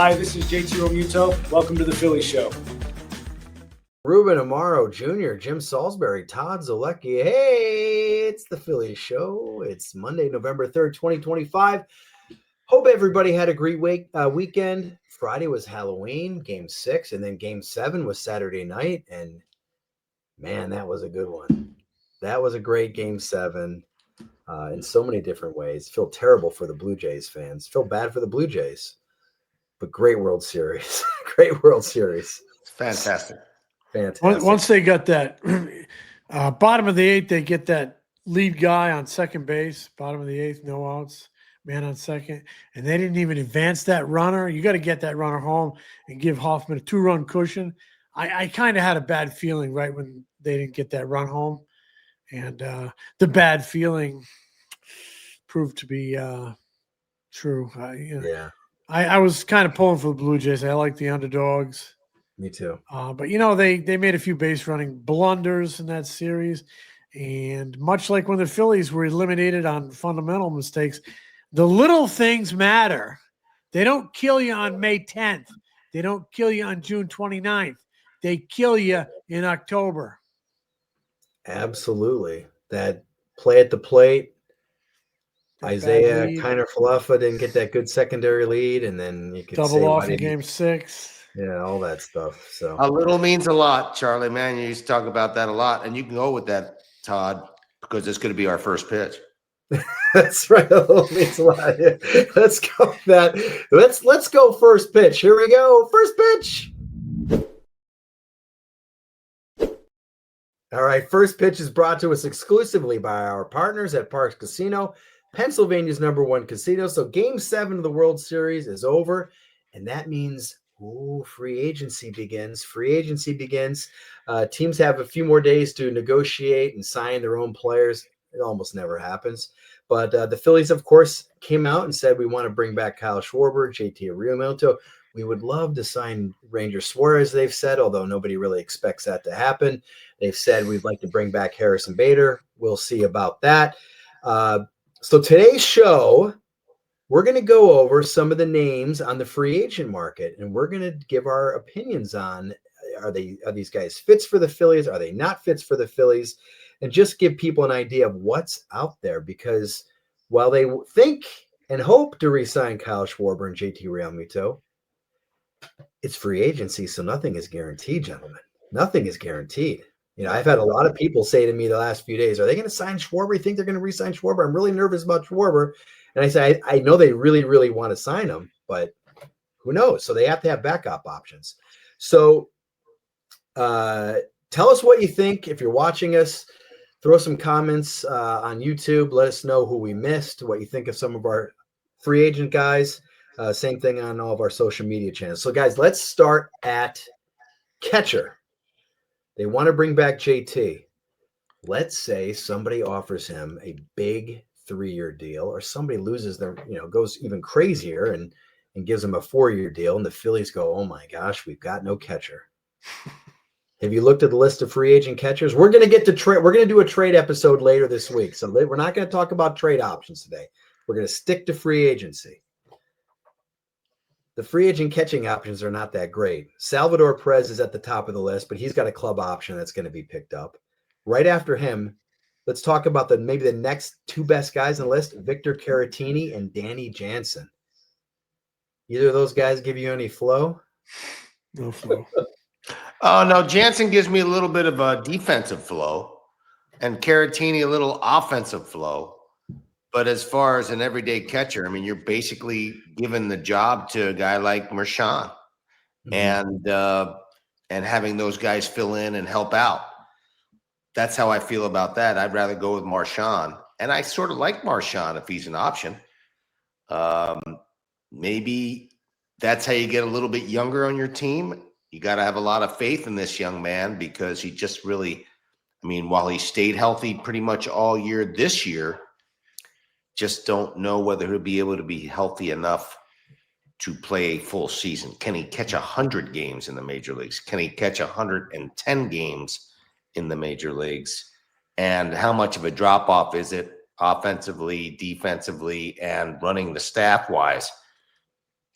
Hi, this is JT Realmuto. Welcome to the Phillies Show. Ruben Amaro Jr., Jim Salisbury, Todd Zolecki. Hey, it's the Phillies Show. It's Monday, November 3rd, 2025. Hope everybody had a great weekend. Friday was Halloween, Game 6, and then Game 7 was Saturday night. And, man, that was a good one. That was a great Game 7 in so many different ways. Feel terrible for the Blue Jays fans. Feel bad for the Blue Jays. But great World Series. Great World Series. It's fantastic. Fantastic. Once they got that bottom of the eighth, they get that lead guy on second base, bottom of the eighth, no outs, man on second. And they didn't even advance that runner. You got to get that runner home and give Hoffman a 2-run cushion. I kind of had a bad feeling right when they didn't get that run home. And the bad feeling proved to be true. Yeah. I was kind of pulling for the Blue Jays. I like the underdogs. Me too. But, they made a few base running blunders in that series. And much like when the Phillies were eliminated on fundamental mistakes, the little things matter. They don't kill you on May 10th. They don't kill you on June 29th. They kill you in October. Absolutely. That play at the plate. Isaiah Kiner-Falefa didn't get that good secondary lead, and then you could double off in Game 6. Yeah, all that stuff. So a little means a lot, Charlie. Man, you used to talk about that a lot, and you can go with that, Todd, because it's going to be our first pitch. That's right. A little means a lot. Yeah. Let's go with that. Let's go first pitch. Here we go. First pitch. All right. First pitch is brought to us exclusively by our partners at Parx Casino, Pennsylvania's #1 casino. So Game 7 of the World Series is over, and that means free agency begins. Free agency begins. Teams have a few more days to negotiate and sign their own players. It almost never happens. But the Phillies, of course, came out and said, we want to bring back Kyle Schwarber, JT Realmuto. We would love to sign Ranger Suárez, they've said, although nobody really expects that to happen. They've said we'd like to bring back Harrison Bader. We'll see about that. So today's show, we're going to go over some of the names on the free agent market, and we're going to give our opinions on, are these guys fits for the Phillies? Are they not fits for the Phillies? And just give people an idea of what's out there, because while they think and hope to re-sign Kyle Schwarber and JT Realmuto, it's free agency, so nothing is guaranteed, gentlemen. Nothing is guaranteed. I've had a lot of people say to me the last few days, are they going to sign Schwarber? You think they're going to re-sign Schwarber? I'm really nervous about Schwarber. And I say, I know they really, really want to sign him, but who knows? So they have to have backup options. So tell us what you think. If you're watching us, throw some comments on YouTube. Let us know who we missed, what you think of some of our free agent guys. Same thing on all of our social media channels. So, guys, let's start at catcher. They want to bring back JT. Let's say somebody offers him a big 3-year deal, or somebody loses their, goes even crazier and gives him a 4-year deal, and the Phillies go, oh my gosh, we've got no catcher. Have you looked at the list of free agent catchers? We're going to get to trade. We're going to do a trade episode later this week. So we're not going to talk about trade options today. We're going to stick to free agency. The free agent catching options are not that great. Salvador Perez is at the top of the list, but he's got a club option that's going to be picked up. Right after him, let's talk about maybe the next 2 best guys on the list, Victor Caratini and Danny Jansen. Either of those guys give you any flow? No flow. Oh, no, Jansen gives me a little bit of a defensive flow, and Caratini a little offensive flow. But as far as an everyday catcher, you're basically giving the job to a guy like Marchand, and having those guys fill in and help out. That's how I feel about that. I'd rather go with Marchand, and I sort of like Marchand if he's an option. Maybe that's how you get a little bit younger on your team. You got to have a lot of faith in this young man, because he just really, while he stayed healthy pretty much all year this year, just don't know whether he'll be able to be healthy enough to play a full season. Can he catch 100 games in the major leagues? Can he catch 110 games in the major leagues? And how much of a drop-off is it offensively, defensively, and running the staff-wise?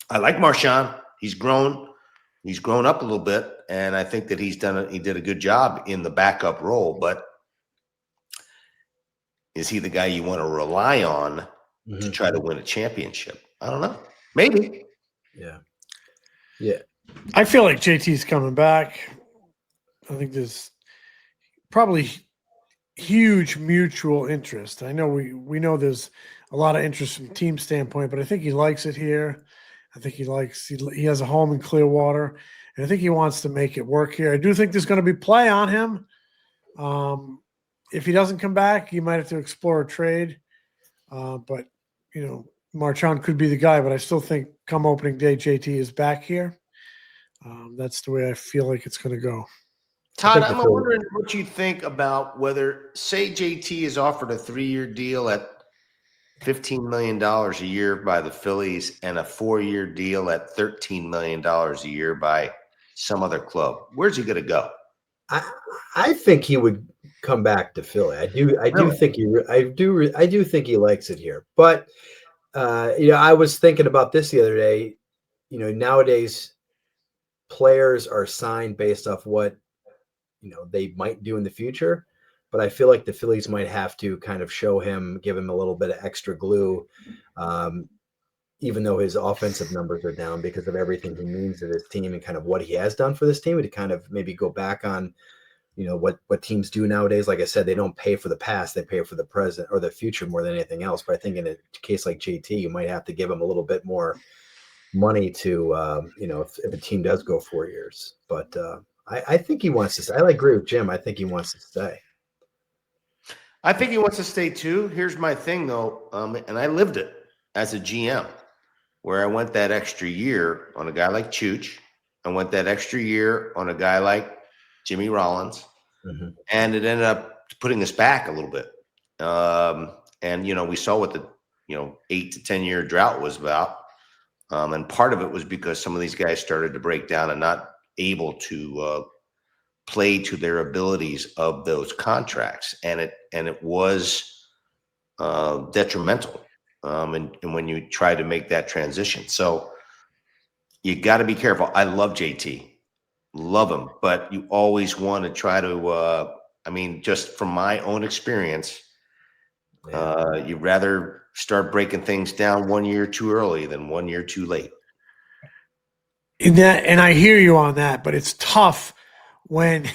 I like Marchand. he's grown up a little bit, and I think that he did a good job in the backup role. But is he the guy you want to rely on to try to win a championship? I don't know. Maybe. Yeah. Yeah. I feel like JT's coming back. I think there's probably huge mutual interest. I know we know there's a lot of interest from team standpoint, but I think he likes it here. I think he has a home in Clearwater, and I think he wants to make it work here. I do think there's going to be play on him. If he doesn't come back, you might have to explore a trade. But Marchand could be the guy, but I still think come opening day, JT is back here. That's the way I feel like it's going to go. Todd, I'm wondering what you think about whether, say, JT is offered a 3-year deal at $15 million a year by the Phillies and a 4-year deal at $13 million a year by some other club. Where's he going to go? I think he would come back to Philly. I do think he likes it here. But I was thinking about this the other day. Nowadays players are signed based off what they might do in the future, but I feel like the Phillies might have to kind of give him a little bit of extra glue, even though his offensive numbers are down because of everything he means to this team and kind of what he has done for this team, to kind of maybe go back on, what teams do nowadays. Like I said, they don't pay for the past, they pay for the present or the future more than anything else. But I think in a case like JT, you might have to give him a little bit more money to, if a team does go 4 years. But I think he wants to stay. I agree with Jim. I think he wants to stay. I think he wants to stay too. Here's my thing, though, and I lived it as a GM, where I went that extra year on a guy like Chooch. I went that extra year on a guy like Jimmy Rollins, and it ended up putting us back a little bit. And we saw what the 8 to 10 year drought was about, and part of it was because some of these guys started to break down and not able to play to their abilities of those contracts, and it was detrimental. And when you try to make that transition, so you got to be careful. I love JT, love him, but you always want to try to. Just from my own experience, you'd rather start breaking things down 1 year too early than 1 year too late. And I hear you on that, but it's tough when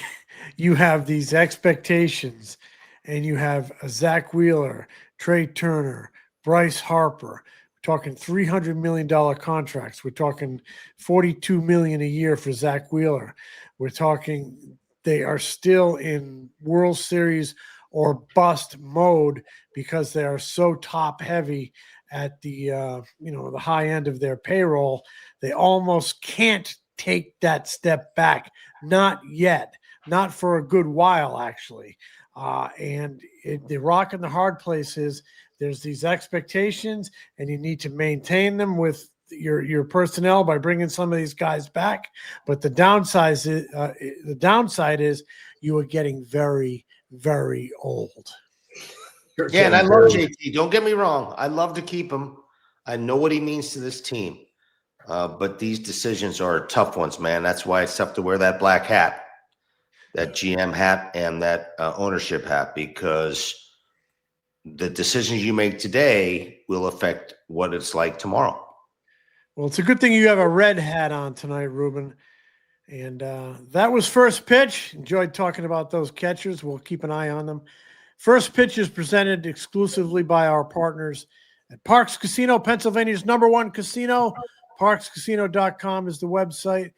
you have these expectations and you have a Zach Wheeler, Trey Turner, Bryce Harper. We're talking $300 million contracts. We're talking $42 million a year for Zach Wheeler. We're talking they are still in World Series or bust mode because they are so top heavy at the the high end of their payroll. They almost can't take that step back. Not yet. Not for a good while, actually. The rock and the hard place is there's these expectations, and you need to maintain them with your personnel by bringing some of these guys back. But the downside is you are getting very, very old. Yeah, and I love JT. Don't get me wrong. I love to keep him. I know what he means to this team. But these decisions are tough ones, man. That's why it's tough to wear that black hat, that GM hat, and that ownership hat, because the decisions you make today will affect what it's like tomorrow. Well, it's a good thing you have a red hat on tonight, Ruben. And that was First Pitch. Enjoyed talking about those catchers. We'll keep an eye on them. First Pitch is presented exclusively by our partners at Parx Casino, Pennsylvania's #1 casino. ParxCasino.com is the website.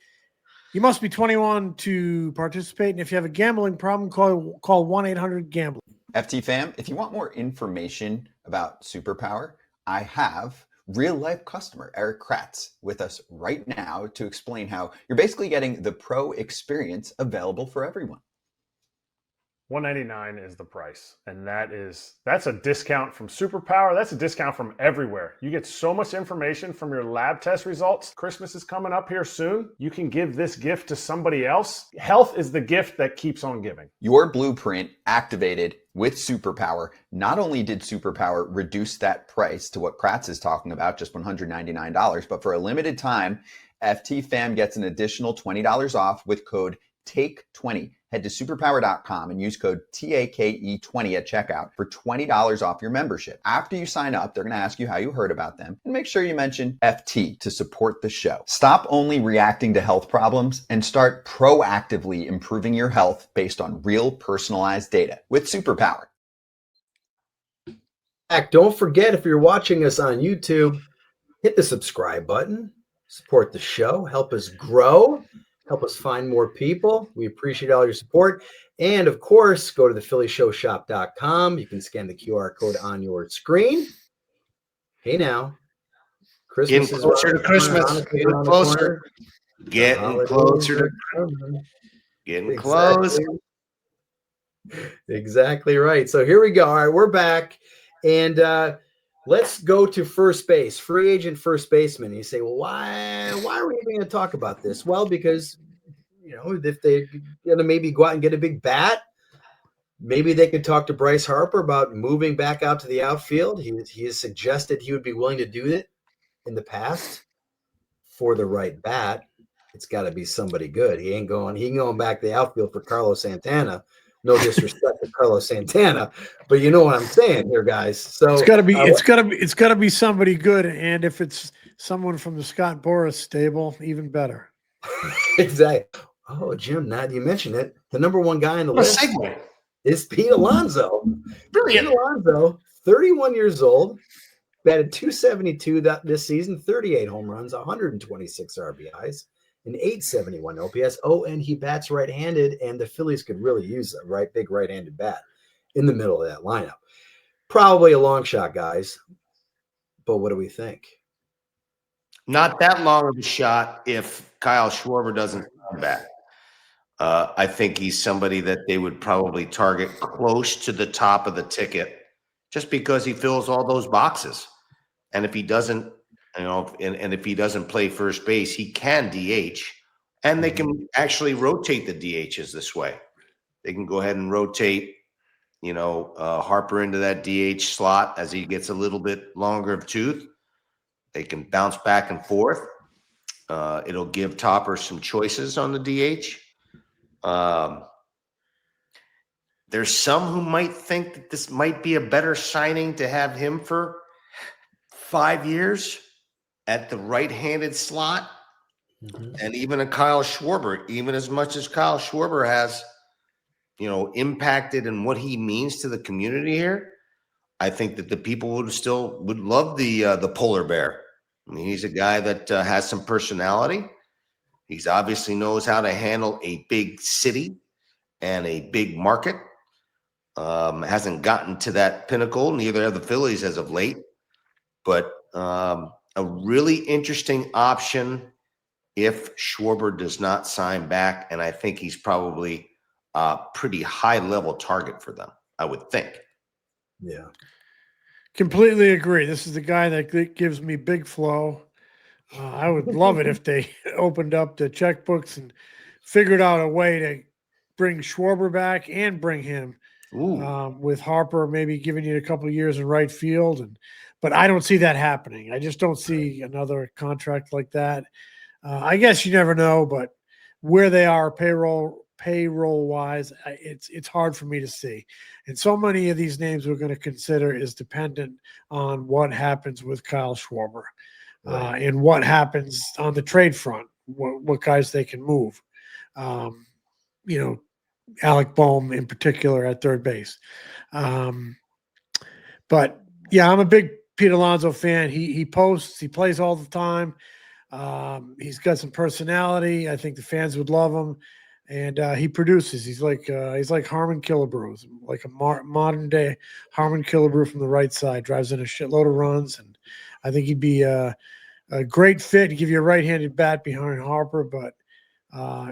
You must be 21 to participate. And if you have a gambling problem, call 1-800-GAMBLER. FT fam, if you want more information about Superpower, I have real-life customer Eric Kratz with us right now to explain how you're basically getting the pro experience available for everyone. $199 is the price, and that's a discount from Superpower. That's a discount from everywhere. You get so much information from your lab test results. Christmas is coming up here soon. You can give this gift to somebody else. Health is the gift that keeps on giving. Your blueprint activated with Superpower. Not only did Superpower reduce that price to what Kratz is talking about, just $199, but for a limited time, FT Fam gets an additional $20 off with code TAKE20. Head to superpower.com and use code TAKE20 at checkout for $20 off your membership. After you sign up, they're going to ask you how you heard about them, and make sure you mention FT to support the show. Stop only reacting to health problems and start proactively improving your health based on real personalized data with Superpower. Don't forget, if you're watching us on YouTube, hit the subscribe button, support the show, help us grow, help us find more people. We appreciate all your support. And of course, go to thephillyshowshop.com. You can scan the QR code on your screen. Hey now, Christmas Getting is closer to around the Christmas. corner, Hanukkah Getting around the closer. corner. Getting Holidays closer are to coming. getting close. Exactly right. So here we go. All right, we're back. And let's go to first base, free agent first baseman. And you say, well, why are we even going to talk about this? Well, because, if they're going to maybe go out and get a big bat, maybe they could talk to Bryce Harper about moving back out to the outfield. He has suggested he would be willing to do it in the past for the right bat. It's got to be somebody good. He ain't going back to the outfield for Carlos Santana. No disrespect to Carlos Santana, but you know what I'm saying here, guys. So it's got to be somebody good, and if it's someone from the Scott Boras stable, even better. Exactly. Oh, Jim, now you mentioned it. The number one guy on the list is Pete Alonso. Brilliant. Pete Alonso, 31 years old, batted .272 this season, 38 home runs, 126 RBIs, an .871 OPS. Oh, and he bats right-handed, and the Phillies could really use a big right-handed bat in the middle of that lineup. Probably a long shot, guys. But what do we think? Not that long of a shot if Kyle Schwarber doesn't come back. I think he's somebody that they would probably target close to the top of the ticket just because he fills all those boxes. And if he doesn't, and if he doesn't play first base, he can DH. And they can actually rotate the DHs this way. They can go ahead and rotate, Harper into that DH slot as he gets a little bit longer of tooth. They can bounce back and forth. It'll give Topper some choices on the DH. There's some who might think that this might be a better signing to have him for 5 years at the right-handed slot. And even a Kyle Schwarber, even as much as Kyle Schwarber has, impacted in what he means to the community here, I think that the people would love the polar bear. I mean, he's a guy that has some personality. He's obviously knows how to handle a big city and a big market. Hasn't gotten to that pinnacle. Neither have the Phillies as of late. But a really interesting option if Schwarber does not sign back. And I think he's probably a pretty high-level target for them, I would think. Yeah. Completely agree. This is the guy that gives me big flow. I would love it if they opened up the checkbooks and figured out a way to bring Schwarber back and bring him with Harper maybe giving you a couple of years in right field. But I don't see that happening. I just don't see another contract like that. I guess you never know, but where they are payroll wise, it's hard for me to see. And so many of these names we're going to consider is dependent on what happens with Kyle Schwarber. And what happens on the trade front, what guys they can move. Alec Bohm in particular at third base. But yeah, I'm a big Pete Alonso fan. He posts, he plays all the time. He's got some personality. I think the fans would love him. And he produces. He's like Harmon Killebrew, like a modern day Harmon Killebrew from the right side. Drives in a shitload of runs, and I think he'd be a great fit to give you a right-handed bat behind Harper. But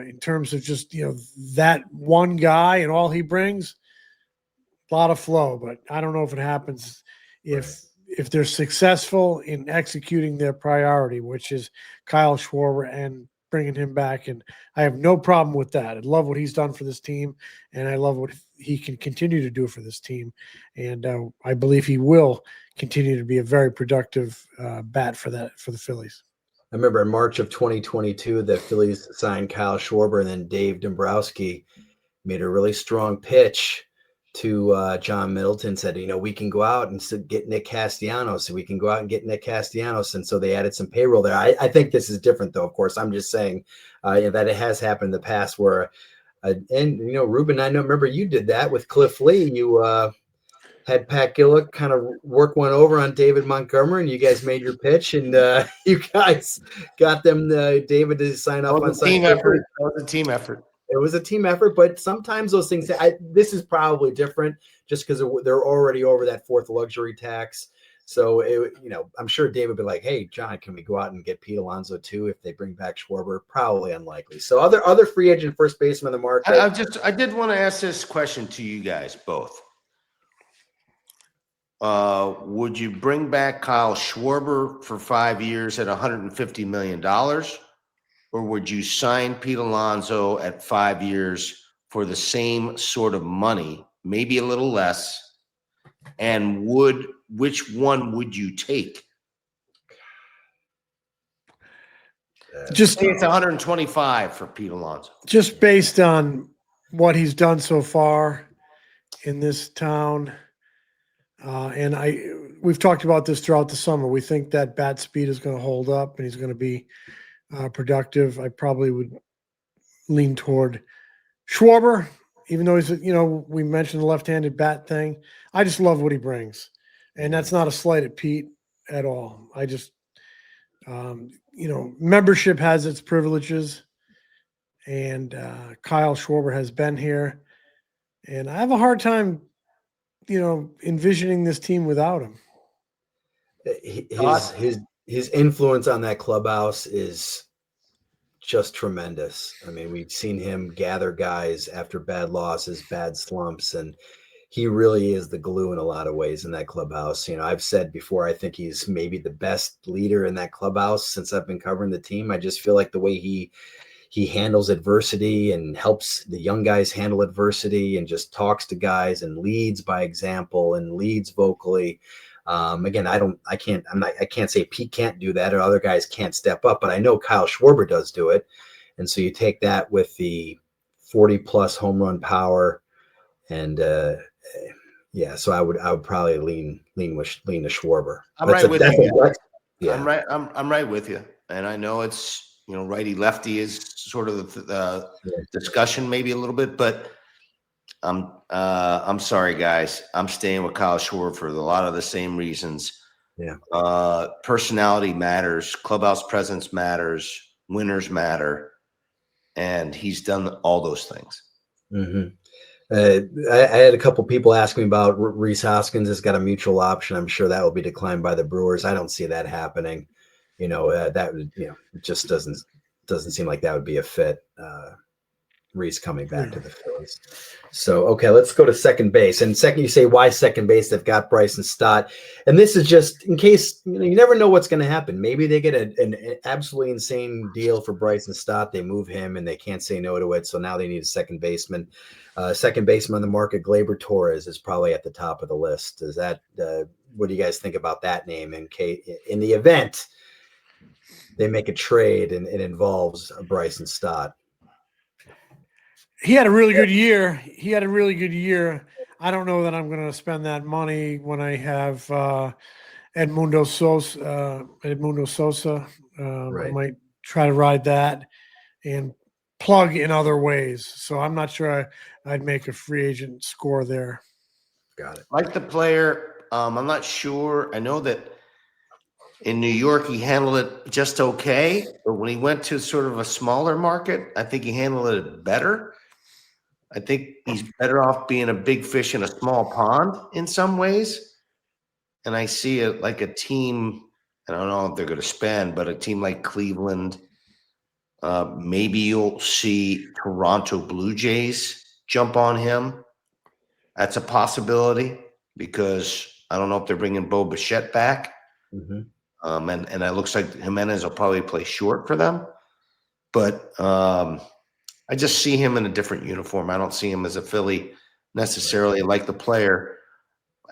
in terms of just that one guy and all he brings, a lot of flow. But I don't know if it happens if they're successful in executing their priority, which is Kyle Schwarber and bringing him back. And I have no problem with that. I love what he's done for this team, and I love what he can continue to do for this team. And I believe he will continue to be a very productive bat for the Phillies. I remember in March of 2022, the Phillies signed Kyle Schwarber, and then Dave Dombrowski made a really strong pitch to John Middleton, said, we can go out and get Nick Castellanos. So we can go out and get Nick Castellanos. And so they added some payroll there. I think this is different, though. Of course, I'm just saying that it has happened in the past where, Ruben, I know, remember you did that with Cliff Lee. You had Pat Gillick kind of work one over on David Montgomery, and you guys made your pitch, and you guys got them, David, to sign off on team effort. That was a team effort. It was a team effort, but sometimes those things, this is probably different just because they're already over that fourth luxury tax. So, I'm sure David would be like, hey, John, can we go out and get Pete Alonso too if they bring back Schwarber? Probably unlikely. So other free agent first baseman on the market. I did want to ask this question to you guys both. Would you bring back Kyle Schwarber for 5 years at $150 million? Or would you sign Pete Alonso at 5 years for the same sort of money, maybe a little less? And which one would you take? Just say it's 125 for Pete Alonso. Just based on what he's done so far in this town. And we've talked about this throughout the summer. We think that bat speed is going to hold up and he's going to be productive. I probably would lean toward Schwarber, even though he's, we mentioned the left-handed bat thing. I just love what he brings. And that's not a slight at Pete at all. I just, membership has its privileges, and Kyle Schwarber has been here. And I have a hard time, envisioning this team without him. His influence on that clubhouse is just tremendous. I mean, we've seen him gather guys after bad losses, bad slumps, and he really is the glue in a lot of ways in that clubhouse. I've said before, I think he's maybe the best leader in that clubhouse since I've been covering the team. I just feel like the way he handles adversity and helps the young guys handle adversity and just talks to guys and leads by example and leads vocally. Again, I can't say Pete can't do that or other guys can't step up, but I know Kyle Schwarber does do it. And so you take that with the 40+ home run power, and so I would probably lean to Schwarber. I'm right with you. Yeah, I'm right with you, and I know it's righty lefty is sort of the discussion maybe a little bit, but I'm sorry, guys. I'm staying with Kyle Schwarber for a lot of the same reasons. Yeah. Personality matters. Clubhouse presence matters. Winners matter. And he's done all those things. Mm-hmm. I had a couple people ask me about Rhys Hoskins has got a mutual option. I'm sure that will be declined by the Brewers. I don't see that happening. It just doesn't seem like that would be a fit. Rhys coming back to the Phillies. So, okay, let's go to second base. And second, you say, why second base? They've got Bryson Stott. And this is just in case, you never know what's going to happen. Maybe they get an absolutely insane deal for Bryson Stott. They move him and they can't say no to it. So now they need a second baseman. Second baseman on the market, Gleyber Torres is probably at the top of the list. Is that, what do you guys think about that name in the event they make a trade and it involves Bryson Stott? He had a really good year. I don't know that I'm going to spend that money when I have Edmundo Sosa. Right. I might try to ride that and plug in other ways. So I'm not sure I'd make a free agent score there. Got it. Like the player, I'm not sure. I know that in New York, he handled it just okay. But when he went to sort of a smaller market, I think he handled it better. I think he's better off being a big fish in a small pond in some ways. And I see it like a team, I don't know if they're going to spend, but a team like Cleveland, maybe you'll see Toronto Blue Jays jump on him. That's a possibility because I don't know if they're bringing Bo Bichette back. Mm-hmm. And it looks like Jimenez will probably play short for them. But I just see him in a different uniform. I don't see him as a Philly necessarily like the player.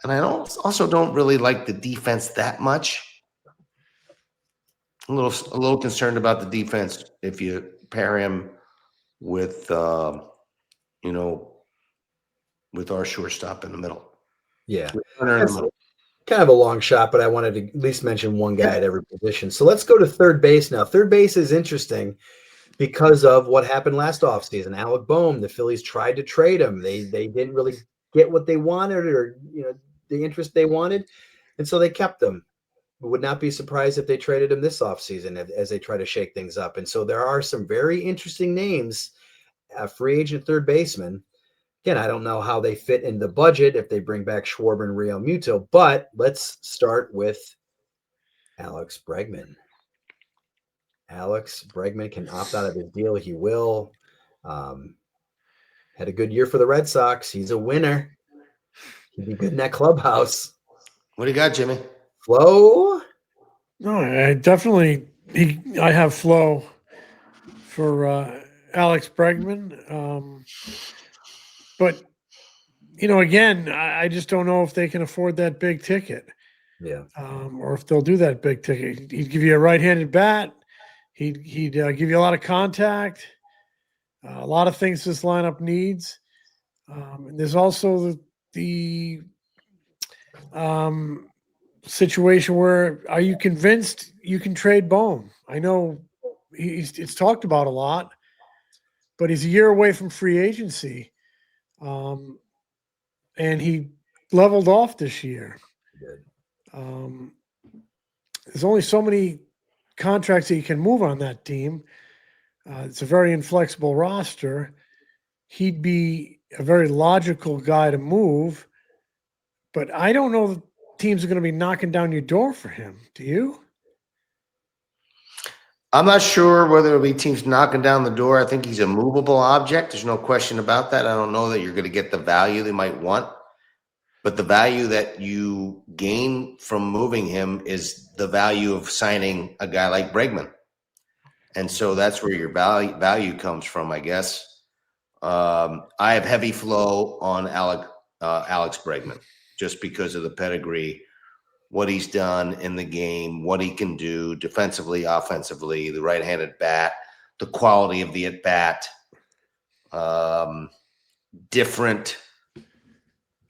And I also don't really like the defense that much. a little concerned about the defense if you pair him with with our shortstop in the middle. Yeah. Runner in the middle. Kind of a long shot, but I wanted to at least mention one guy at every position. So let's go to third base now. Third base is interesting because of what happened last offseason. Alec Bohm, the Phillies tried to trade him. They didn't really get what they wanted or the interest they wanted, and so they kept him. Would not be surprised if they traded him this offseason as they try to shake things up. And so there are some very interesting names, free agent third baseman. Again, I don't know how they fit in the budget if they bring back Schwarber and Realmuto, but let's start with Alex Bregman. Alex Bregman can opt out of his deal. He will. Had a good year for the Red Sox. He's a winner. He'd be good in that clubhouse. What do you got, Jimmy? Flo? No, I have Flo for Alex Bregman. But, again, I just don't know if they can afford that big ticket. Yeah. Or if they'll do that big ticket. He'd give you a right-handed bat. He'd give you a lot of contact, a lot of things this lineup needs. And there's also the situation where are you convinced you can trade Bohm? I know it's talked about a lot, but he's a year away from free agency. And he leveled off this year. There's only so many contracts that you can move on that team. It's a very inflexible roster. He'd be a very logical guy to move, but I don't know that teams are going to be knocking down your door for him. Do you? I'm not sure whether it'll be teams knocking down the door. I think he's a movable object. There's no question about that. I don't know that you're going to get the value they might want, but the value that you gain from moving him is the value of signing a guy like Bregman. And so that's where your value comes from, I guess. I have heavy flow on Alex Bregman just because of the pedigree, what he's done in the game, what he can do defensively, offensively, the right-handed bat, the quality of the at-bat, different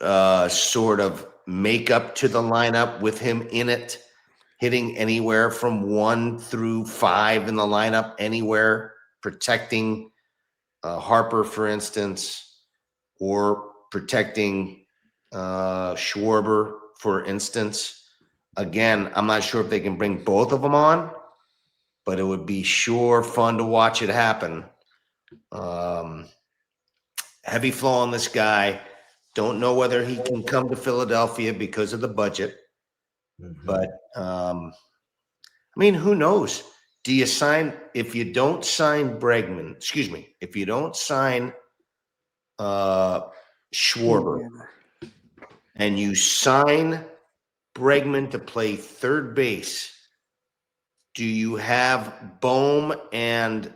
sort of makeup to the lineup with him in it, hitting anywhere from 1 through 5 in the lineup, anywhere, protecting Harper, for instance, or protecting Schwarber, for instance. Again, I'm not sure if they can bring both of them on, but it would be sure fun to watch it happen. Heavy flow on this guy. Don't know whether he can come to Philadelphia because of the budget. Mm-hmm. But, who knows? Do you sign – if you don't sign Bregman – if you don't sign Schwarber and you sign Bregman to play third base, do you have Bohm and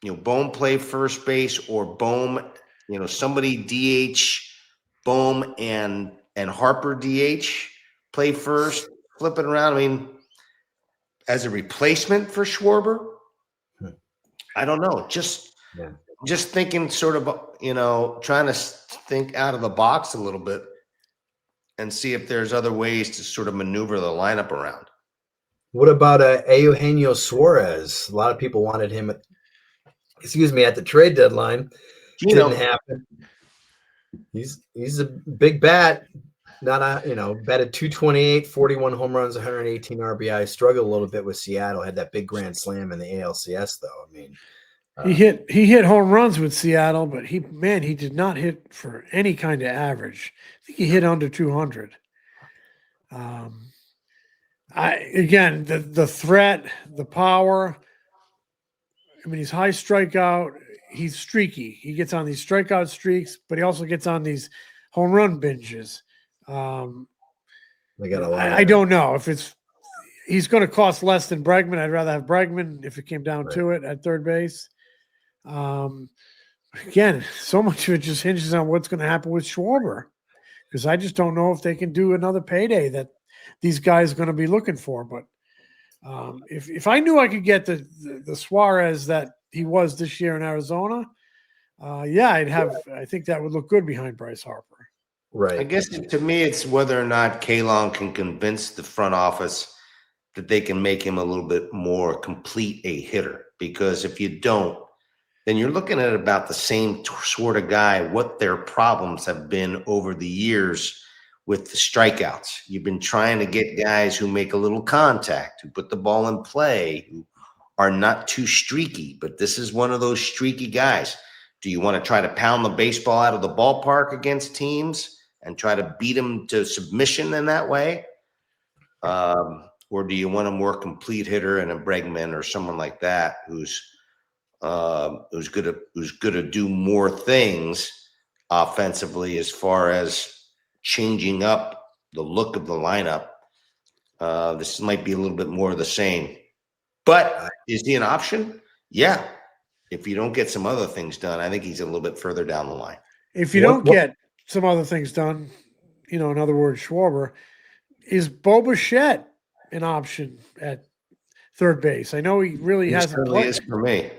Bohm play first base, or Bohm, somebody DH, Bohm and Harper DH play first, flip it around? As a replacement for Schwarber, I don't know. Just thinking sort of, trying to think out of the box a little bit and see if there's other ways to sort of maneuver the lineup around. What about Eugenio Suárez? A lot of people wanted him at the trade deadline. Didn't happen. He's a big bat. Batted 228, 41 home runs, 118 RBI. Struggled a little bit with Seattle. Had that big grand slam in the ALCS, though. He hit home runs with Seattle, but he did not hit for any kind of average. I think he hit under 200. The threat, the power. He's high strikeout. He's streaky. He gets on these strikeout streaks, but he also gets on these home run binges. I don't know if he's going to cost less than Bregman. I'd rather have Bregman if it came down to it at third base. Again, so much of it just hinges on what's going to happen with Schwarber, because I just don't know if they can do another payday that these guys are going to be looking for. But If I knew I could get the Suarez that he was this year in Arizona, I think that would look good behind Bryce Harper. Right. I guess to me, it's whether or not Kalon can convince the front office that they can make him a little bit more complete a hitter. Because if you don't, then you're looking at about the same sort of guy, what their problems have been over the years with the strikeouts. You've been trying to get guys who make a little contact, who put the ball in play, who are not too streaky. But this is one of those streaky guys. Do you want to try to pound the baseball out of the ballpark against teams and try to beat them to submission in that way? Or do you want a more complete hitter and a Bregman or someone like that who's going to do more things offensively as far as changing up the look of the lineup? This might be a little bit more of the same. But is he an option? Yeah. If you don't get some other things done, I think he's a little bit further down the line. If you don't get some other things done, in other words, Schwarber, is Bichette an option at third base? I know he really hasn't played. Is for me.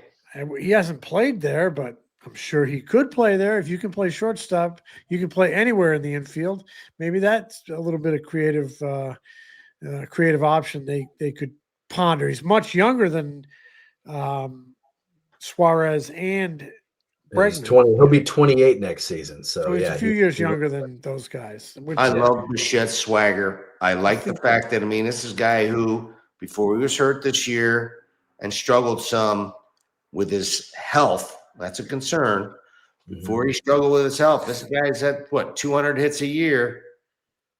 He hasn't played there, but I'm sure he could play there. If you can play shortstop, you can play anywhere in the infield. Maybe that's a little bit of creative option they could ponder. He's much younger than Suarez and Bregman. He'll be 28 next season. So he's a few years younger than those guys. I love Bichette's swagger. I like the fact that, this is a guy who, before he was hurt this year and struggled some with his health, that's a concern. Before he struggled with his health, this guy's had, 200 hits a year.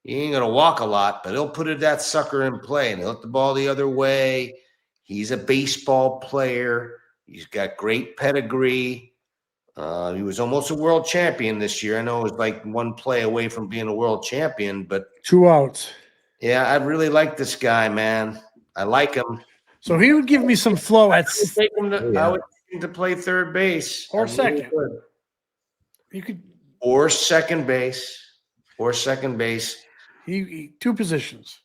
He ain't going to walk a lot, but he'll put that sucker in play and he'll hit the ball the other way. He's a baseball player. He's got great pedigree. He was almost a world champion this year. I know it was like one play away from being a world champion, but 2 outs. Yeah, I really like this guy, man. I like him. So he would give me some flow at I would take him to play third base or second. You could or second base. He 2 positions.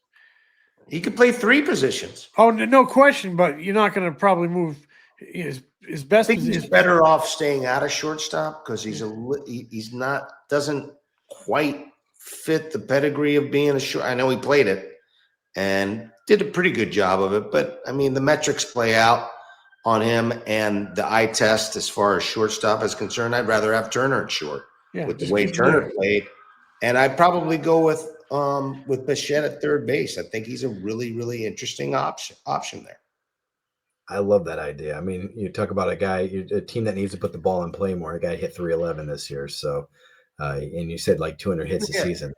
He could play 3 positions. Oh, no question. But you're not going to probably move his best. I think he's better off staying out of shortstop because doesn't quite fit the pedigree of being a short. I know he played it and did a pretty good job of it, but the metrics play out on him and the eye test as far as shortstop is concerned. I'd rather have Turner at short with the way Turner played, and I'd probably go with Bichette at third base. I think he's a really, really interesting option there. I love that idea. You talk about a team that needs to put the ball in play more. A guy hit 311 this year, so and you said like 200 hits a season.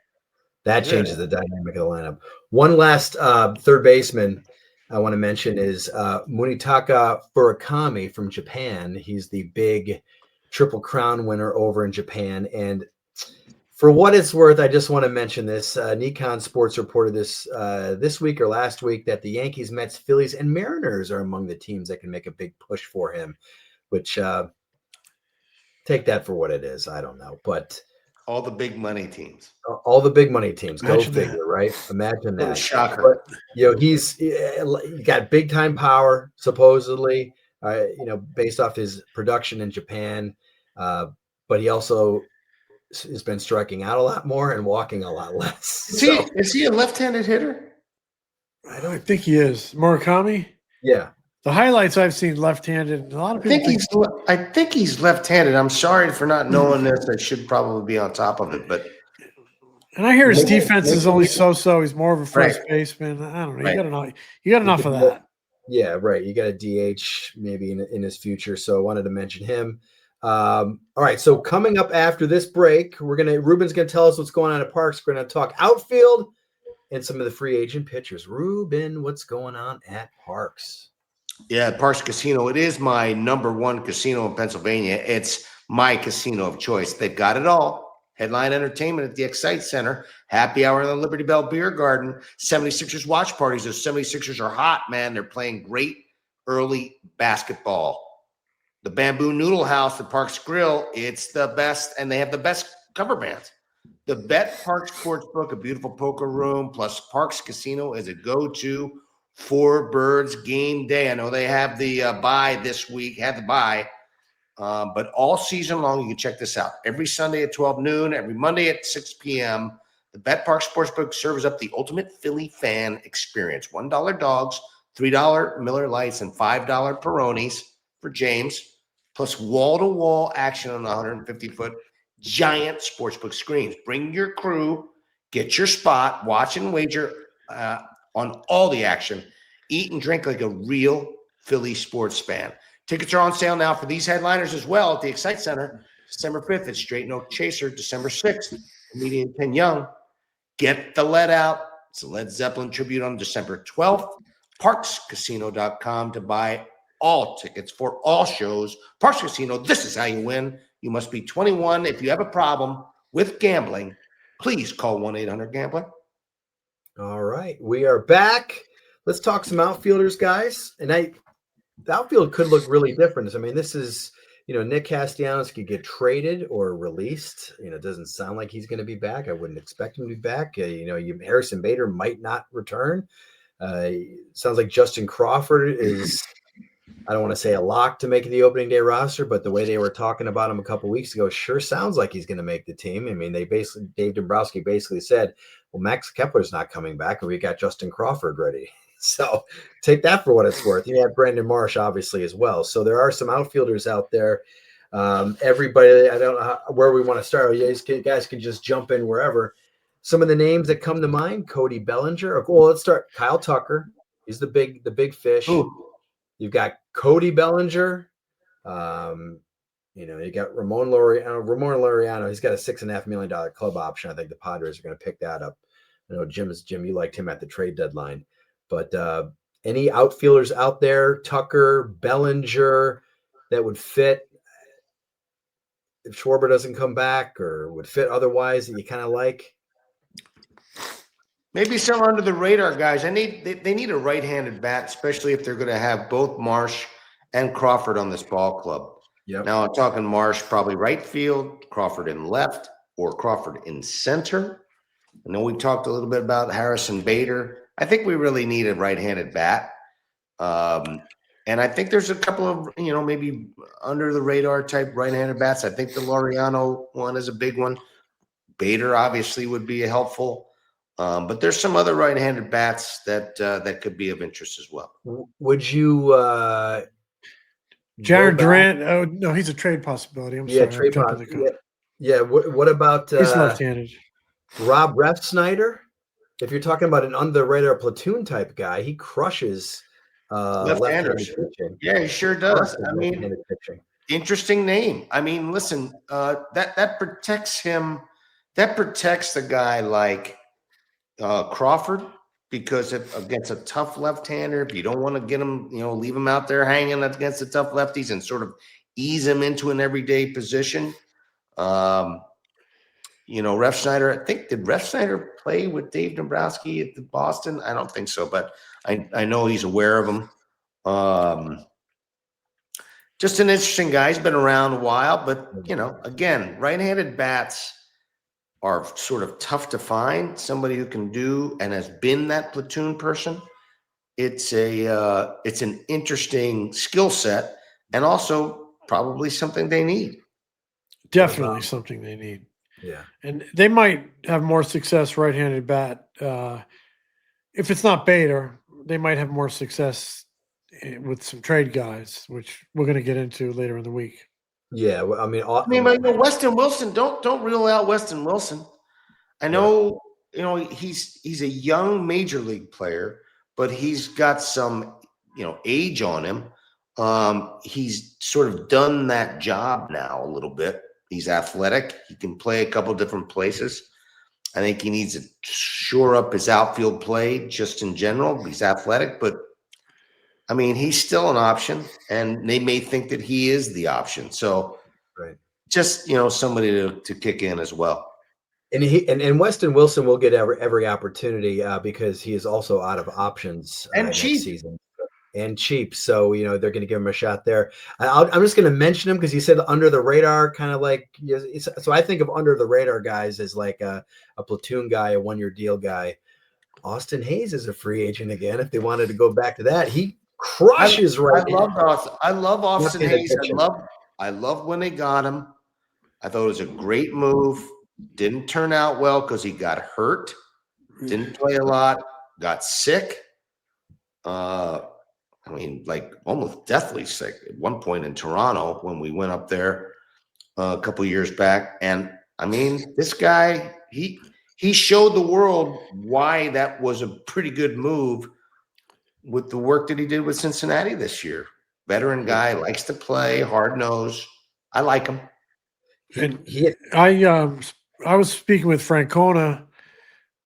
That changes the dynamic of the lineup. One last third baseman I want to mention is Munetaka Furakami from Japan. He's the big Triple Crown winner over in Japan. And for what it's worth, I just want to mention this. Nikon Sports reported this week or last week that the Yankees, Mets, Phillies, and Mariners are among the teams that can make a big push for him, which take that for what it is. I don't know. But all the big money teams. All the big money teams. Go figure, right? Imagine that. Shocker. But, he got big time power, supposedly, based off his production in Japan. But he also has been striking out a lot more and walking a lot less. Is he a left-handed hitter? I don't think he is. Murakami? Yeah. The highlights I've seen left-handed. A lot of people I think he's left-handed. I'm sorry for not knowing this. I should probably be on top of it, but. And I hear his defense is only so-so. He's more of a first baseman. I don't know. You got enough of that. Yeah, right. You got a DH maybe in his future. So I wanted to mention him. All right. So coming up after this break, Ruben's gonna tell us what's going on at Parks. We're gonna talk outfield and some of the free agent pitchers. Ruben, what's going on at Parks? Yeah, Parks Casino. It is my number one casino in Pennsylvania. It's my casino of choice. They've got it all. Headline entertainment at the Excite Center. Happy hour in the Liberty Bell Beer Garden. 76ers watch parties. Those 76ers are hot, man. They're playing great early basketball. The Bamboo Noodle House, the Parks Grill, it's the best, and they have the best cover bands. The Bet Parks Sportsbook, a beautiful poker room, plus Parks Casino is a go-to Four Birds game day. I know they have the bye this week, had the bye, but all season long, you can check this out. Every Sunday at 12 noon, every Monday at 6 p.m., the BetPark Sportsbook serves up the ultimate Philly fan experience. $1 dogs, $3 Miller Lights, and $5 Peronis for James, plus wall-to-wall action on the 150-foot giant sportsbook screens. Bring your crew, get your spot, watch and wager on all the action. Eat and drink like a real Philly sports fan. Tickets are on sale now for these headliners as well at the Excite Center, December 5th at Straight and Oak Chaser, December 6th, comedian Ken Young. Get the Let Out. It's a Led Zeppelin tribute on December 12th. ParksCasino.com to buy all tickets for all shows. Parks Casino, this is how you win. You must be 21. If you have a problem with gambling, please call 1-800-GAMBLER. All right, we are back. Let's talk some outfielders, guys. And the outfield could look really different. I mean, this is, Nick Castellanos could get traded or released. It doesn't sound like he's going to be back. I wouldn't expect him to be back. Harrison Bader might not return. Sounds like Justin Crawford is, I don't want to say a lock to make the opening day roster, but the way they were talking about him a couple of weeks ago sure sounds like he's going to make the team. I mean, Dave Dombrowski basically said, well, Max Kepler's not coming back, and we got Justin Crawford ready. So take that for what it's worth. You have Brandon Marsh, obviously, as well. So there are some outfielders out there. Everybody, I don't know where we want to start. You guys can just jump in wherever. Some of the names that come to mind: Cody Bellinger. Well, let's start. Kyle Tucker. He's the big fish. Ooh. You've got Cody Bellinger. You got Ramon Laureano. He's got a $6.5 million club option. I think the Padres are going to pick that up. I know Jim, you liked him at the trade deadline. But any outfielders out there, Tucker, Bellinger, that would fit if Schwarber doesn't come back, or would fit otherwise that you kind of like? Maybe some under the radar guys. They need a right-handed bat, especially if they're going to have both Marsh and Crawford on this ball club. Yep. Now I'm talking Marsh probably right field, Crawford in left, or Crawford in center. I know we talked a little bit about Harrison Bader. I think we really need a right-handed bat. And I think there's a couple of, maybe under the radar type right-handed bats. I think the Laureano one is a big one. Bader obviously would be helpful. But there's some other right-handed bats that could be of interest as well. Would you Jared Durant? Oh no, he's a trade possibility. I'm sorry. Trade possibility. Yeah. What about he's left-handed? Rob Refsnyder? If you're talking about an under-the-radar platoon type guy, he crushes left-handed pitching. Yeah, he sure does. I mean, interesting name. I mean, listen, that protects him. That protects the guy like Crawford, because against a tough left-hander, if you don't want to get him, leave him out there hanging against the tough lefties and sort of ease him into an everyday position. Refsnyder, did Refsnyder play with Dave Dombrowski at the Boston? I don't think so, but I know he's aware of him. Just an interesting guy. He's been around a while, but, again, right-handed bats are sort of tough to find. Somebody who can do and has been that platoon person. It's an interesting skill set, and also probably something they need. Definitely something they need. Yeah. And they might have more success right-handed bat. If it's not Bader, they might have more success with some trade guys, which we're going to get into later in the week. Yeah, well, Weston Wilson. Don't rule out Weston Wilson. I know, he's a young major league player, but he's got some, age on him. He's sort of done that job now a little bit. He's athletic. He can play a couple different places. I think he needs to shore up his outfield play just in general. He's athletic, but I mean, he's still an option, and they may think that he is the option. So just, somebody to kick in as well. And Weston Wilson will get every opportunity because he is also out of options and cheap. Next season. And cheap. So, they're going to give him a shot there. I'm just going to mention him because he said under the radar, kind of like, so I think of under the radar guys as like a platoon guy, a 1-year deal guy. Austin Hayes is a free agent again. If they wanted to go back to that, he crushes right now. I love Austin Not paying Hayes. attention. I love when they got him. I thought it was a great move. Didn't turn out well because he got hurt. Didn't play a lot. Got sick. I mean, like almost deathly sick at one point in Toronto when we went up there a couple years back. And I mean, this guy, he showed the world why that was a pretty good move with the work that he did with Cincinnati this year. Veteran guy, likes to play, hard nose. I like him. And I was speaking with Francona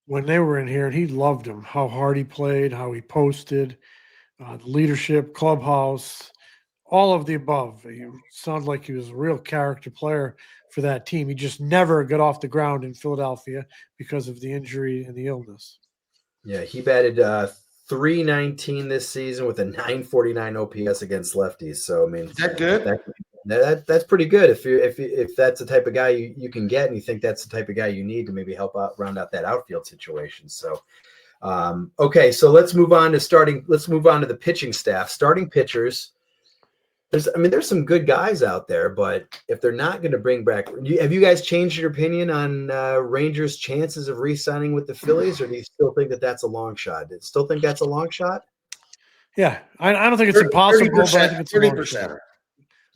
when they were in here, and he loved him, how hard he played, how he posted, leadership, clubhouse, all of the above. He sounded like he was a real character player for that team. He just never got off the ground in Philadelphia because of the injury and the illness. Yeah, he batted .319 this season with a .949 OPS against lefties. So I mean, Is that good? That's pretty good. If that's the type of guy you can get, and you think that's the type of guy you need to maybe help out round out that outfield situation. So, okay, so let's move on to the pitching staff. Starting pitchers. There's some good guys out there, but if they're not going to bring back, have you guys changed your opinion on Rangers' chances of re-signing with the Phillies, or do you still think that that's a long shot? Do you still think that's a long shot? Yeah, I don't think it's impossible, but I think it's a long shot.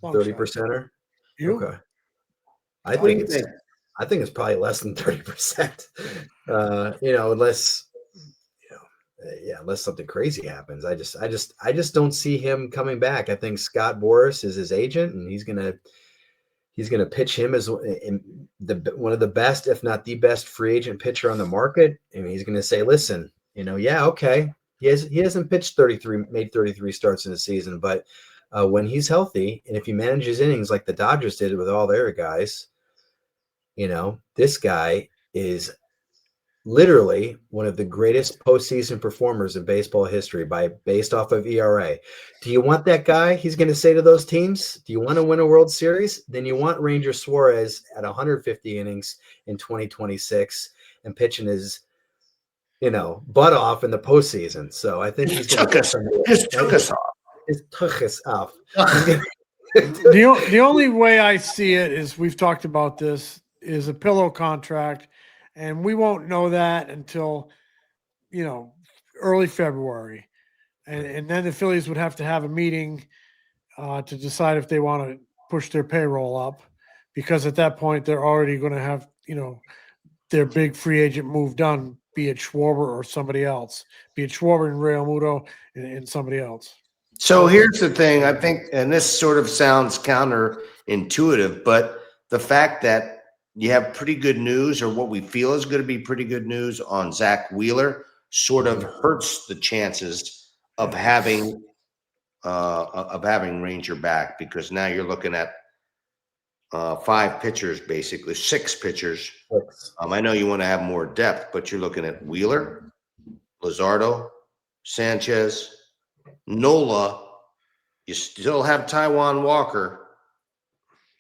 30%er. Okay. I think it's probably less than 30%. Unless something crazy happens. I just don't see him coming back. I think Scott Boras is his agent, and he's gonna pitch him as one of the best, if not the best, free agent pitcher on the market. And he's gonna say, listen, okay, he hasn't pitched 33 starts in the season, but when he's healthy, and if he manages innings like the Dodgers did with all their guys, this guy is literally one of the greatest postseason performers in baseball history based off of ERA. Do you want that guy? He's going to say to those teams, do you want to win a World Series? Then you want Ranger Suarez at 150 innings in 2026 and pitching his, butt off in the postseason. So I think he's going to took us off. It took us off. The only way I see it is, we've talked about this, is a pillow contract, and we won't know that until early February, and then the Phillies would have to have a meeting to decide if they want to push their payroll up, because at that point they're already going to have their big free agent move done, be it Schwarber or somebody else, be it Schwarber and Realmuto and somebody else. So here's the thing, I think, and this sort of sounds counterintuitive, but the fact that you have pretty good news, or what we feel is going to be pretty good news on Zach Wheeler, sort of hurts the chances of having Ranger back, because now you're looking at 5 pitchers, basically 6 pitchers. I know you want to have more depth, but you're looking at Wheeler, Luzardo, Sanchez, Nola. You still have Taijuan Walker,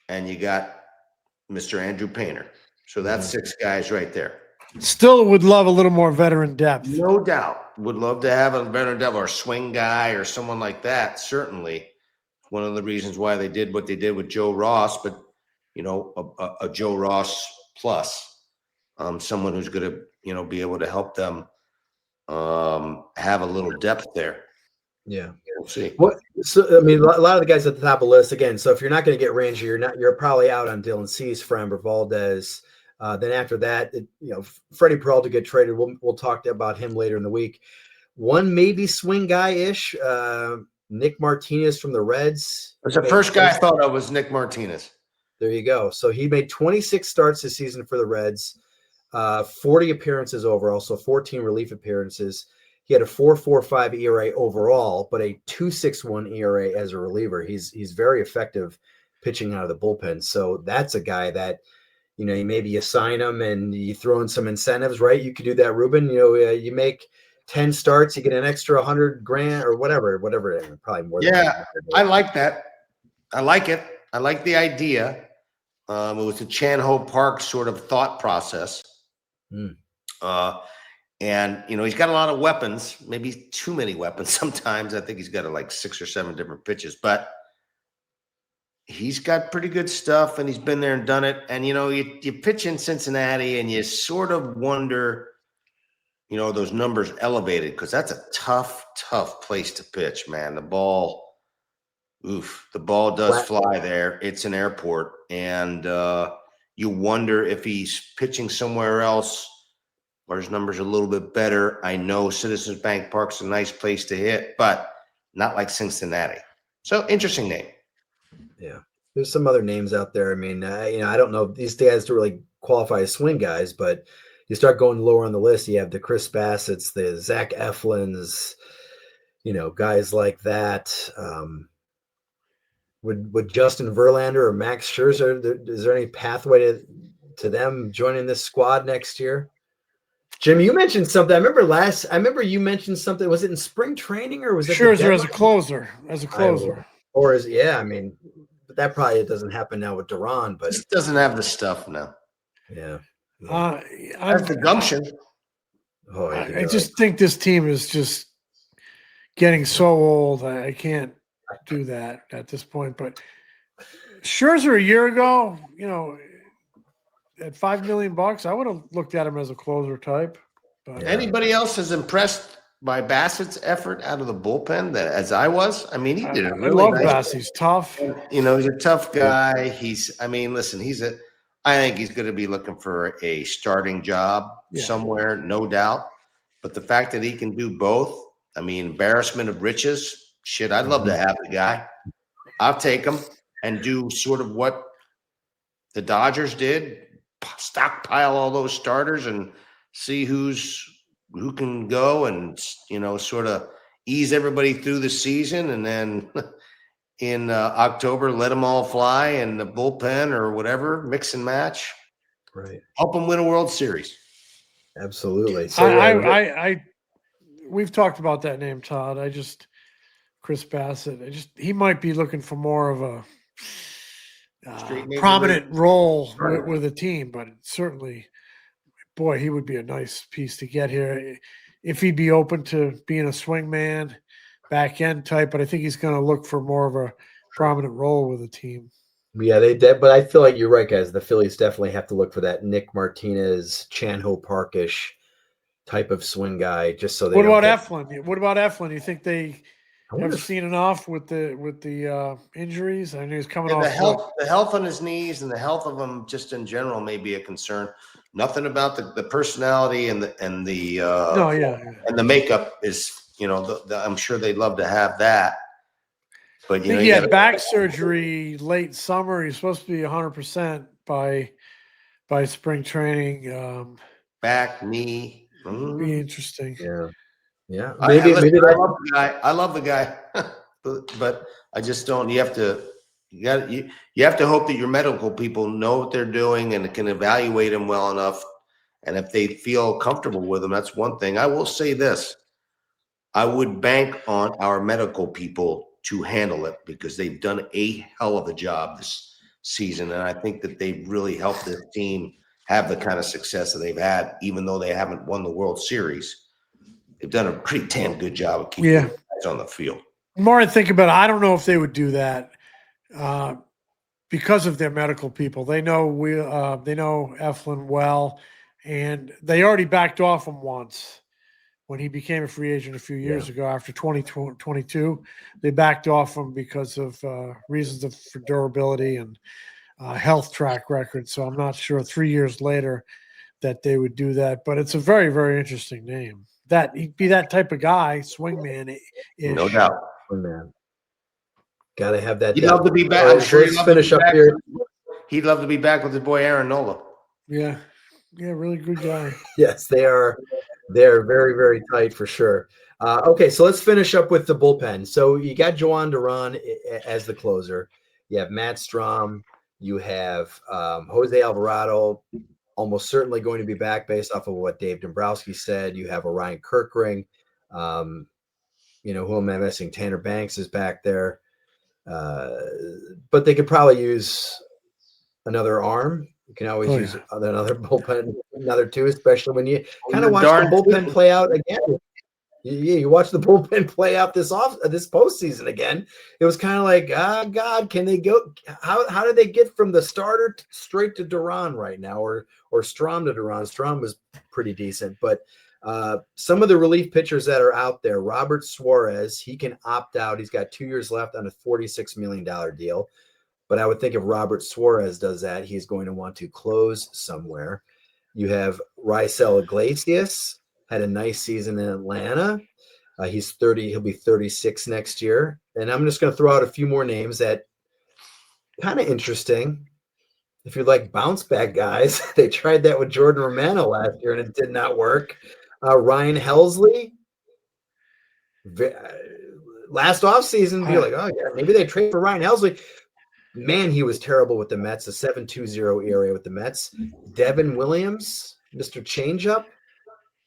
and you got Mr. Andrew Painter. So that's 6 guys right there. Still would love a little more veteran depth. No doubt. Would love to have a veteran depth or a swing guy or someone like that. Certainly one of the reasons why they did what they did with Joe Ross, but a Joe Ross plus, someone who's going to, be able to help them have a little depth there. Yeah. We'll see. So a lot of the guys at the top of the list again. So if you're not going to get Ranger, you're probably out on Dylan Cease, Framber Valdez. Then after that, Freddie Peralta get traded. We'll talk about him later in the week. One maybe swing guy-ish, Nick Martinez from the Reds. It was the first guy I thought of was Nick Martinez. There you go. So he made 26 starts this season for the Reds, 40 appearances overall, so 14 relief appearances. He had a 4.45 ERA overall, but a 2.61 ERA as a reliever. He's very effective pitching out of the bullpen. So that's a guy that, maybe you sign him and you throw in some incentives, right? You could do that, Ruben. You make 10 starts, you get an extra $100,000 or whatever, probably more. Yeah, I like that. I like it. I like the idea. It was a Chan Ho Park sort of thought process. And, he's got a lot of weapons, maybe too many weapons sometimes. I think he's got like 6 or 7 different pitches, but he's got pretty good stuff, and he's been there and done it. And, you pitch in Cincinnati and you sort of wonder, those numbers elevated, because that's a tough place to pitch, man. The ball does fly there. It's an airport. And you wonder if he's pitching somewhere else where his numbers are a little bit better. I know Citizens Bank Park's a nice place to hit, but not like Cincinnati. So, interesting name. Yeah. There's some other names out there. I mean, I don't know. These guys don't really qualify as swing guys, but you start going lower on the list. You have the Chris Bassitts, the Zach Eflins, guys like that. Would Justin Verlander or Max Scherzer, is there any pathway to them joining this squad next year? Jim, you mentioned something. I remember you mentioned something. Was it in spring training, or was it Scherzer as a closer? But that probably doesn't happen now with Duran. But just doesn't have the stuff now. Yeah. Has the gumption. I just think this team is just getting so old. I can't do that at this point. But Scherzer a year ago, at $5 million, I would have looked at him as a closer type. But anybody else is impressed by Bassitt's effort out of the bullpen that as I was? I mean, he did it really I love nice. Bassitt. He's tough. He's a tough guy. I think he's going to be looking for a starting job somewhere, no doubt. But the fact that he can do both, embarrassment of riches, shit, I'd love to have the guy. I'll take him and do sort of what the Dodgers did, stockpile all those starters and see who can go and, sort of ease everybody through the season. And then in October, let them all fly in the bullpen or whatever, mix and match. Right. Help them win a World Series. Absolutely. So we've talked about that name, Todd. Chris Bassitt. He might be looking for more of a prominent role with a team, but certainly, boy, he would be a nice piece to get here if he'd be open to being a swingman, back end type. But I think he's going to look for more of a prominent role with a team. Yeah, but I feel like you're right, guys. The Phillies definitely have to look for that Nick Martinez, Chan-Ho Parkish type of swing guy, just so they. What about Eflin? What about Eflin? You think they have seen enough with the injuries? I know he's coming off the health on his knees and the health of him just in general may be a concern. Nothing about the personality and the and the makeup is, I'm sure they'd love to have that. But he had back surgery late summer. He's supposed to be 100% by spring training. Back, knee. Be interesting. Yeah. I love the guy, but I just don't. You have to hope that your medical people know what they're doing and can evaluate him well enough. And if they feel comfortable with him, that's one thing. I will say this: I would bank on our medical people to handle it, because they've done a hell of a job this season, and I think that they've really helped this team have the kind of success that they've had, even though they haven't won the World Series. They've done a pretty damn good job of keeping the guys on the field. The more I think about it, I don't know if they would do that because of their medical people. They know Eflin well, and they already backed off him once when he became a free agent a few years ago after 2022. They backed off him because of reasons for durability and health track record. So I'm not sure 3 years later that they would do that, but it's a very, very interesting name. That he'd be that type of guy, swingman. No doubt. Swingman. Got to have that. He'd love to be back. I'm sure he'd finish up here. He'd love to be back with his boy Aaron Nola. Yeah, really good guy. Yes, they are. They're very, very tight for sure. Okay, so let's finish up with the bullpen. So you got Joan Duran as the closer. You have Matt Strahm. You have Jose Alvarado, almost certainly going to be back based off of what Dave Dombrowski said. You have Orion Kirkring. Who am I missing? Tanner Banks is back there. But they could probably use another arm You can always Oh, use yeah. another bullpen, another two, especially when you kind you're of watch the darn bullpen tootin'. play out again. You watch the bullpen play out this postseason again. It was kind of like, God, can they go? How did they get from the starter straight to Duran right now, or Strom to Duran? Strom was pretty decent, but some of the relief pitchers that are out there, Robert Suarez, he can opt out. He's got 2 years left on a $46 million deal. But I would think if Robert Suarez does that, he's going to want to close somewhere. You have Raisel Iglesias, had a nice season in Atlanta. He's 30. He'll be 36 next year. And I'm just going to throw out a few more names that kind of interesting. If you like bounce back guys, they tried that with Jordan Romano last year and it did not work. Ryan Helsley, last offseason, you're like, oh, yeah, maybe they trade for Ryan Helsley. Man, he was terrible with the Mets, a 7.20 ERA with the Mets. Devin Williams, Mr. Changeup,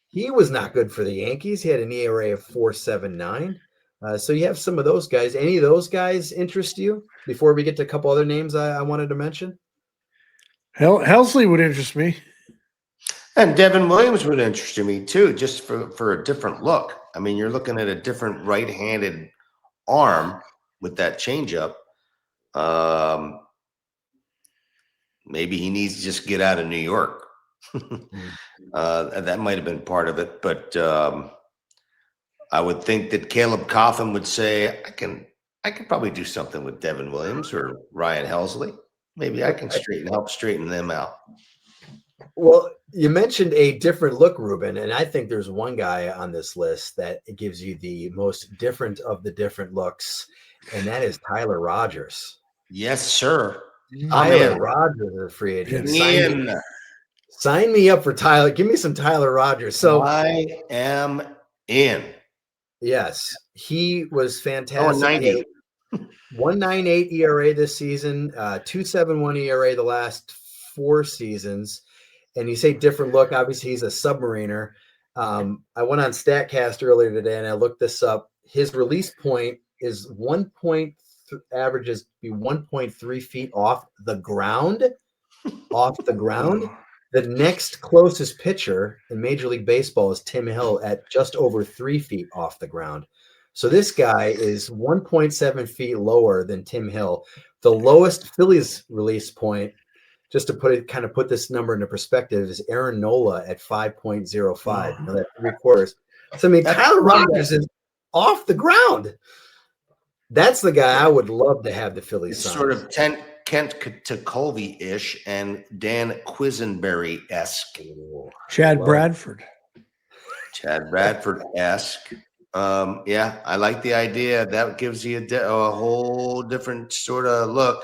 he was not good for the Yankees. He had an ERA of 4.79. So you have some of those guys. Any of those guys interest you before we get to a couple other names I wanted to mention? Helsley would interest me. And Devin Williams would interest me too, just for a different look. I mean, you're looking at a different right-handed arm with that changeup. Maybe he needs to just get out of New York. That might have been part of it, but I would think that Caleb Cotham would say, I can probably do something with Devin Williams or Ryan Helsley. Maybe I can help straighten them out. Well, you mentioned a different look, Ruben, and I think there's one guy on this list that gives you the most different of the different looks, and that is Tyler Rogers. Yes, sir. Tyler Rogers is a free agent. Sign me up for Tyler. Give me some Tyler Rogers. So I am in. Yes, he was fantastic. 90. 1.98 ERA this season, 2.71 ERA the last 4 seasons. And you say different look. Obviously, he's a submariner. I went on StatCast earlier today and I looked this up. His release point is averages be 1.3 feet off the ground. The next closest pitcher in Major League Baseball is Tim Hill at just over 3 feet off the ground. So this guy is 1.7 feet lower than Tim Hill. The lowest Phillies release point, just to put this number into perspective, is Aaron Nola at 5.05. That's 3/4. So I mean, Tyler Rogers is off the ground. That's the guy I would love to have the Phillies sign. Sort of Kent Tekulve-ish and Dan Quisenberry-esque. Chad Bradford. Chad Bradford-esque. Yeah, I like the idea. That gives you a whole different sort of look.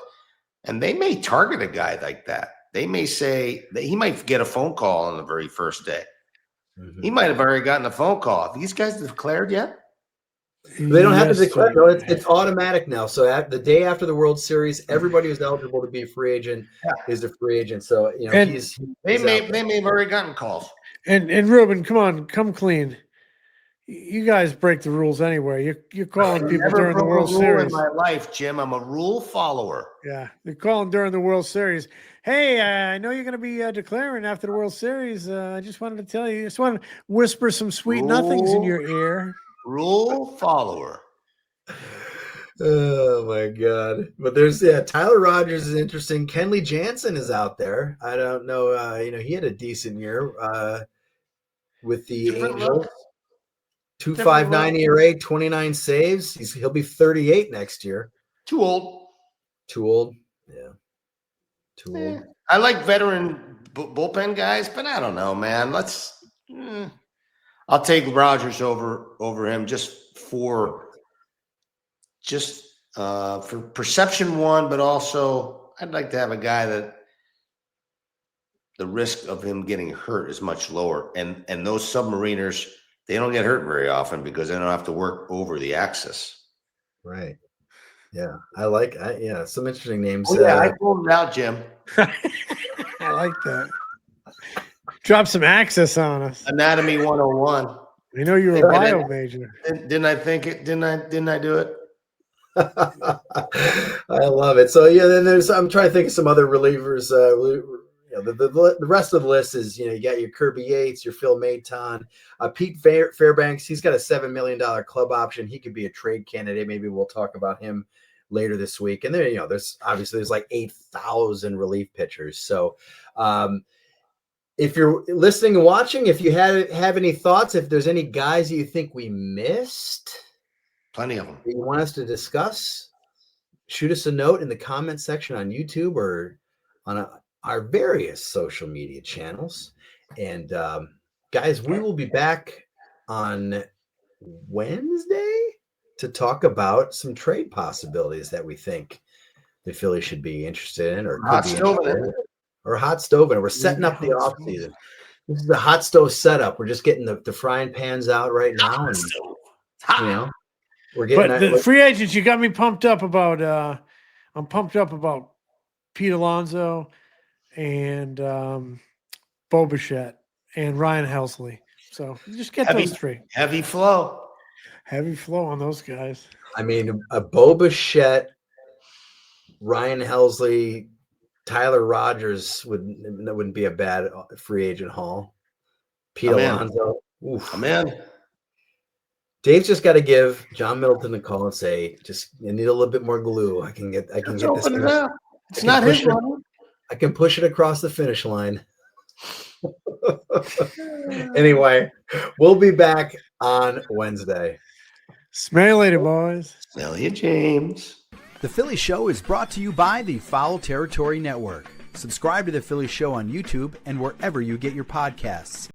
And they may target a guy like that. They may say that he might get a phone call on the very first day. Mm-hmm. He might have already gotten a phone call. Have these guys declared yet? They don't have to declare. No, it's automatic now. So the day after the World Series, everybody who's eligible to be a free agent is a free agent. So they may have already gotten calls. And Ruben, come clean. You guys break the rules anyway. You're calling people during the World Series. In my life, Jim, I'm a rule follower. Yeah, you're calling during the World Series. Hey, I know you're going to be declaring after the World Series. I just wanted to tell you. Just want to whisper some sweet nothings in your ear. Rule follower. Oh my God! But there's Tyler Rogers is interesting. Kenley Jansen is out there. I don't know. He had a decent year with the Angels. 2.59 ERA, 29 saves. He'll be 38 next year. Too old. Yeah. Too old. I like veteran bullpen guys, but I don't know, man. I'll take Rogers over him just for perception one, but also I'd like to have a guy that the risk of him getting hurt is much lower. And those submariners, they don't get hurt very often because they don't have to work over the axis. Right. Yeah. Some interesting names. I pulled it out, Jim. I like that. Drop some access on us. Anatomy 101. I know you're a bio major. Didn't I think it? Didn't I do it? I love it. So then I'm trying to think of some other relievers. the rest of the list is, you got your Kirby Yates, your Phil Maton, Pete Fairbanks. He's got a $7 million club option. He could be a trade candidate. Maybe we'll talk about him later this week. And there, there's like 8,000 relief pitchers. So, if you're listening and watching, if you have any thoughts, if there's any guys that you think we missed, plenty of them that you want us to discuss, shoot us a note in the comment section on YouTube or on our various social media channels. And guys, we will be back on Wednesday to talk about some trade possibilities that we think the Phillies should be interested in or could be interested in. Or hot stove, and we're setting up the off season. This is the hot stove setup. We're just getting the frying pans out right now, and we're getting. But the free agents, you got me pumped up about. I'm pumped up about Pete Alonso and Bo Bichette and Ryan Helsley. So just get those three. Heavy flow On those guys. I mean, a Bo Bichette, Ryan Helsley, Tyler Rogers wouldn't be a bad free agent haul. Pete Alonso. I'm in. Dave's just got to give John Middleton a call and say, "Just you need a little bit more glue. I can get this. It's not his one. I can push it across the finish line." Anyway, we'll be back on Wednesday. Smell you later, boys. Smell you, James. The Philly Show is brought to you by the Foul Territory Network. Subscribe to The Philly Show on YouTube and wherever you get your podcasts.